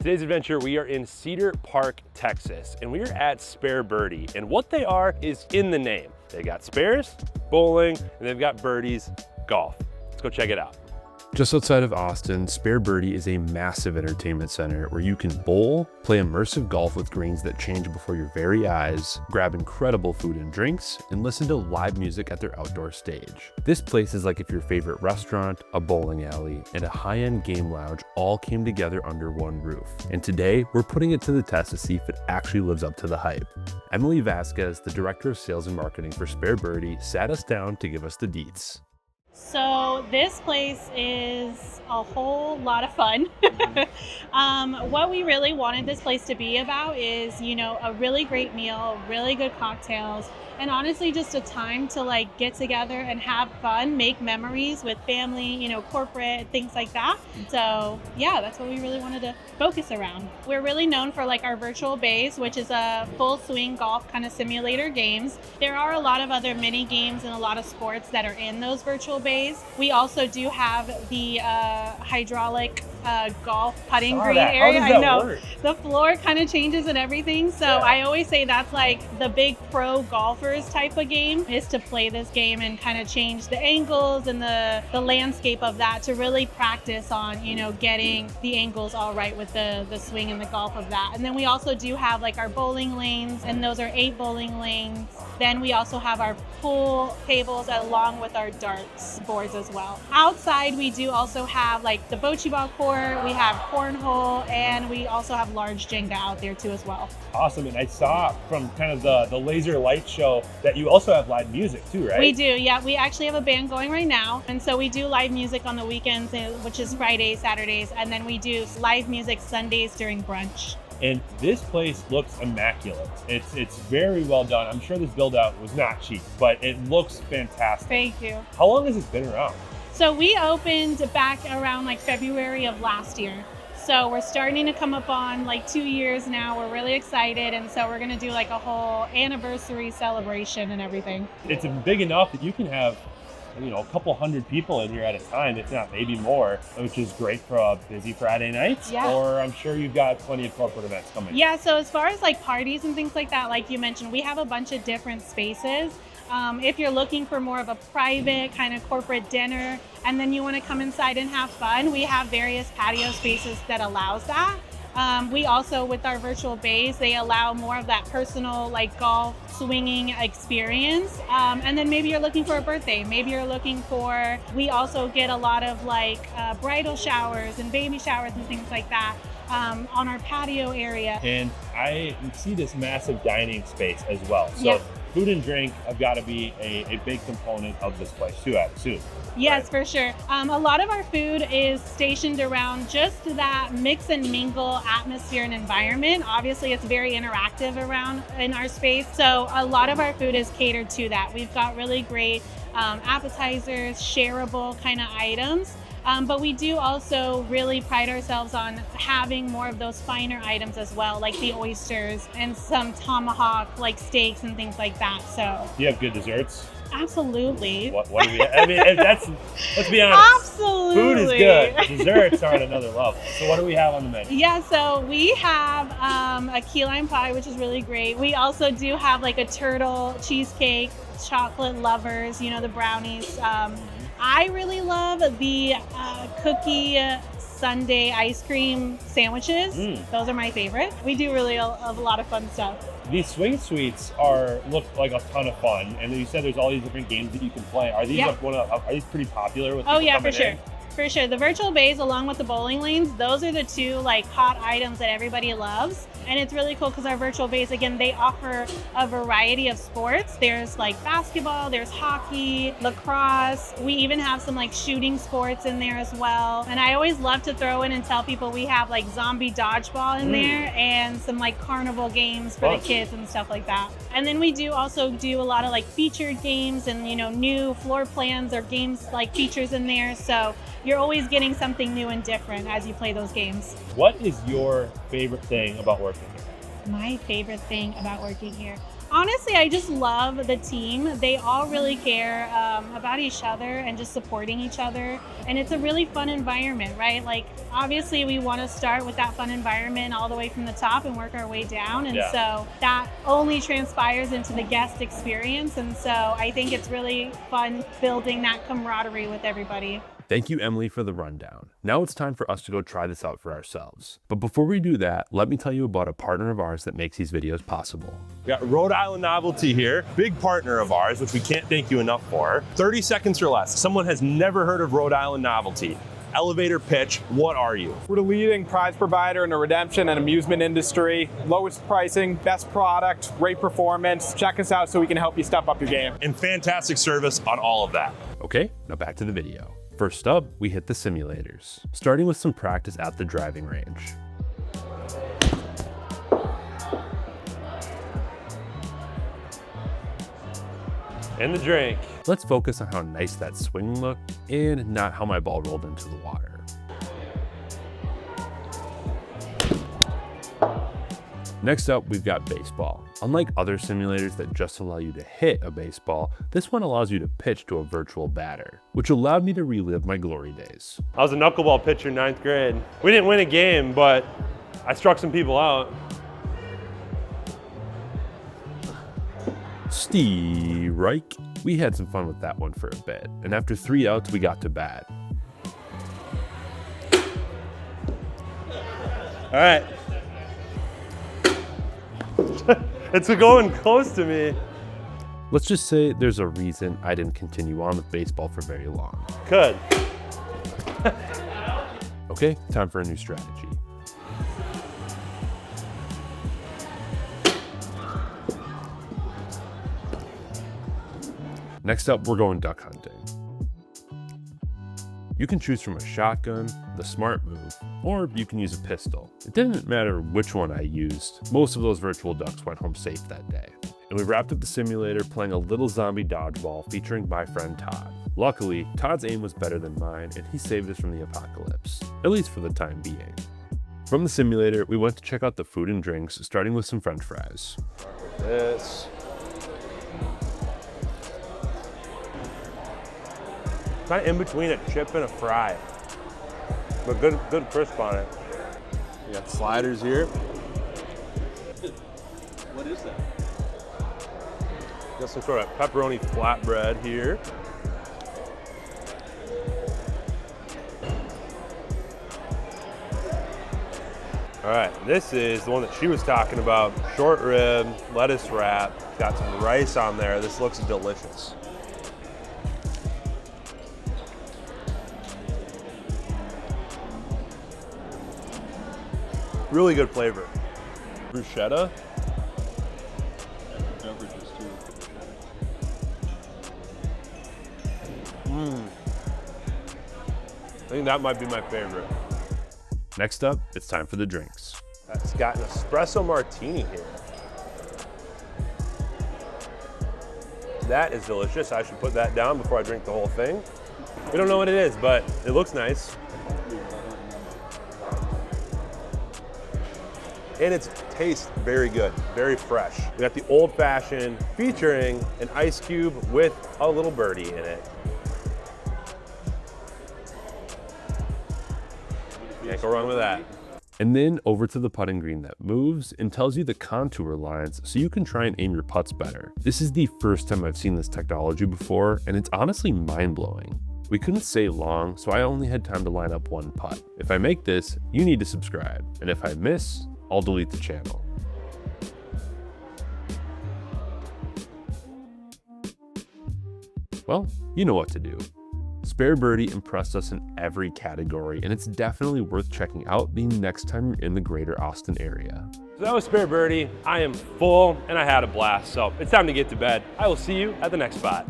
Today's adventure, we are in Cedar Park, Texas, and we are at Spare Birdie. And what they are is in the name. They got spares, bowling, and they've got birdies, golf. Let's go check it out. Just outside of Austin, Spare Birdie is a massive entertainment center where you can bowl, play immersive golf with greens that change before your very eyes, grab incredible food and drinks, and listen to live music at their outdoor stage. This place is like if your favorite restaurant, a bowling alley, and a high-end game lounge all came together under one roof. And today, we're putting it to the test to see if it actually lives up to the hype. Emily Vasquez, the Director of Sales and Marketing for Spare Birdie, sat us down to give us the deets. So this place is a whole lot of fun. What we really wanted this place to be about is, a really great meal, really good cocktails, and honestly just a time to get together and have fun, make memories with family, corporate, things like that. So yeah, that's what we really wanted to focus around. We're really known for our virtual bays, which is a full swing golf kind of simulator games. There are a lot of other mini games and a lot of sports that are in those virtual bays. We also do have the hydraulic golf putting green area. How does that work? The floor kind of changes and everything. So yeah. I always say that's the big pro golfers type of game, is to play this game and kind of change the angles and the landscape of that to really practice on, getting the angles all right with the swing and the golf of that. And then we also do have our bowling lanes, and those are 8 bowling lanes. Then we also have our pool tables along with our darts boards as well. Outside, we do also have the bocce ball court, we have cornhole, and we also have large Jenga out there too as well. Awesome. And I saw from kind of the laser light show that you also have live music too, right? We do, yeah. We actually have a band going right now. And so we do live music on the weekends, which is Fridays, Saturdays, and then we do live music Sundays during brunch. And this place looks immaculate. It's very well done. I'm sure this build out was not cheap, but it looks fantastic. Thank you. How long has this been around? So we opened back around February of last year. So we're starting to come up on 2 years now. We're really excited. And so we're gonna do a whole anniversary celebration and everything. It's big enough that you can have a couple hundred people in here at a time, if not maybe more, which is great for a busy Friday night. Yeah. Or I'm sure you've got plenty of corporate events coming. Yeah, so as far as parties and things like that, like you mentioned, we have a bunch of different spaces. If you're looking for more of a private kind of corporate dinner, and then you want to come inside and have fun, we have various patio spaces that allows that. We also, with our virtual bays, they allow more of that personal golf swinging experience. And then maybe you're looking for a birthday. Maybe you're looking for, we also get a lot of bridal showers and baby showers and things like that on our patio area. And I see this massive dining space as well. So yeah. Food and drink have got to be a big component of this place too, I assume. Yes, right? for sure. A lot of our food is stationed around just that mix and mingle atmosphere and environment. Obviously, it's very interactive around in our space. So a lot of our food is catered to that. We've got really great appetizers, shareable kind of items. But we do also really pride ourselves on having more of those finer items as well, like the oysters and some tomahawk steaks and things like that. So do you have good desserts? Absolutely. What do we have? I mean, let's be honest. Absolutely. Food is good. Desserts are at another level. So what do we have on the menu? Yeah, so we have a key lime pie, which is really great. We also do have a turtle cheesecake, chocolate lovers, the brownies. I really love the cookie sundae ice cream sandwiches. Those are my favorite. We do really a lot of fun stuff. These swing suites look like a ton of fun, and you said there's all these different games that you can play. Are these are these pretty popular with people? Oh yeah, for coming sure. in? For sure. The virtual bays along with the bowling lanes, those are the two hot items that everybody loves. And it's really cool because our virtual bays, again, they offer a variety of sports. There's basketball, there's hockey, lacrosse. We even have some shooting sports in there as well. And I always love to throw in and tell people we have zombie dodgeball in there and some carnival games for the kids and stuff like that. And then we do also do a lot of featured games and new floor plans or games features in there. So you're always getting something new and different as you play those games. What is your favorite thing about working here? My favorite thing about working here. Honestly, I just love the team. They all really care about each other and just supporting each other. And it's a really fun environment, right? Like, obviously we want to start with that fun environment all the way from the top and work our way down. And so that only transpires into the guest experience. And so I think it's really fun building that camaraderie with everybody. Thank you, Emily, for the rundown. Now it's time for us to go try this out for ourselves. But before we do that, let me tell you about a partner of ours that makes these videos possible. We got Rhode Island Novelty here, big partner of ours, which we can't thank you enough for. 30 seconds or less. Someone has never heard of Rhode Island Novelty. Elevator pitch, what are you? We're the leading prize provider in the redemption and amusement industry. Lowest pricing, best product, great performance. Check us out so we can help you step up your game. And fantastic service on all of that. Okay, now back to the video. First up, we hit the simulators, starting with some practice at the driving range. And the drink. Let's focus on how nice that swing looked and not how my ball rolled into the water. Next up, we've got baseball. Unlike other simulators that just allow you to hit a baseball, this one allows you to pitch to a virtual batter, which allowed me to relive my glory days. I was a knuckleball pitcher in 9th grade. We didn't win a game, but I struck some people out. Strike. We had some fun with that one for a bit, and after 3 outs, we got to bat. All right. It's going close to me. Let's just say there's a reason I didn't continue on with baseball for very long. Good. Okay, time for a new strategy. Next up, we're going duck hunting. You can choose from a shotgun, the smart move, or you can use a pistol. It didn't matter which one I used. Most of those virtual ducks went home safe that day. And we wrapped up the simulator playing a little zombie dodgeball featuring my friend Todd. Luckily, Todd's aim was better than mine and he saved us from the apocalypse, at least for the time being. From the simulator, we went to check out the food and drinks, starting with some French fries. This. Kind of in between a chip and a fry, but good crisp on it. We got sliders here. What is that? Got some sort of pepperoni flatbread here. All right, this is the one that she was talking about. Short rib, lettuce wrap, got some rice on there. This looks delicious. Really good flavor. Bruschetta. Beverages too. I think that might be my favorite. Next up, it's time for the drinks. It's got an espresso martini here. That is delicious. I should put that down before I drink the whole thing. We don't know what it is, but it looks nice. And it tastes very good, very fresh. We got the old fashioned featuring an ice cube with a little birdie in it. Can't go wrong with that. And then over to the putting green that moves and tells you the contour lines so you can try and aim your putts better. This is the first time I've seen this technology before, and it's honestly mind-blowing. We couldn't stay long, so I only had time to line up one putt. If I make this, you need to subscribe. And if I miss, I'll delete the channel. Well, you know what to do. Spare Birdie impressed us in every category, and it's definitely worth checking out the next time you're in the greater Austin area. So that was Spare Birdie. I am full and I had a blast, so it's time to get to bed. I will see you at the next spot.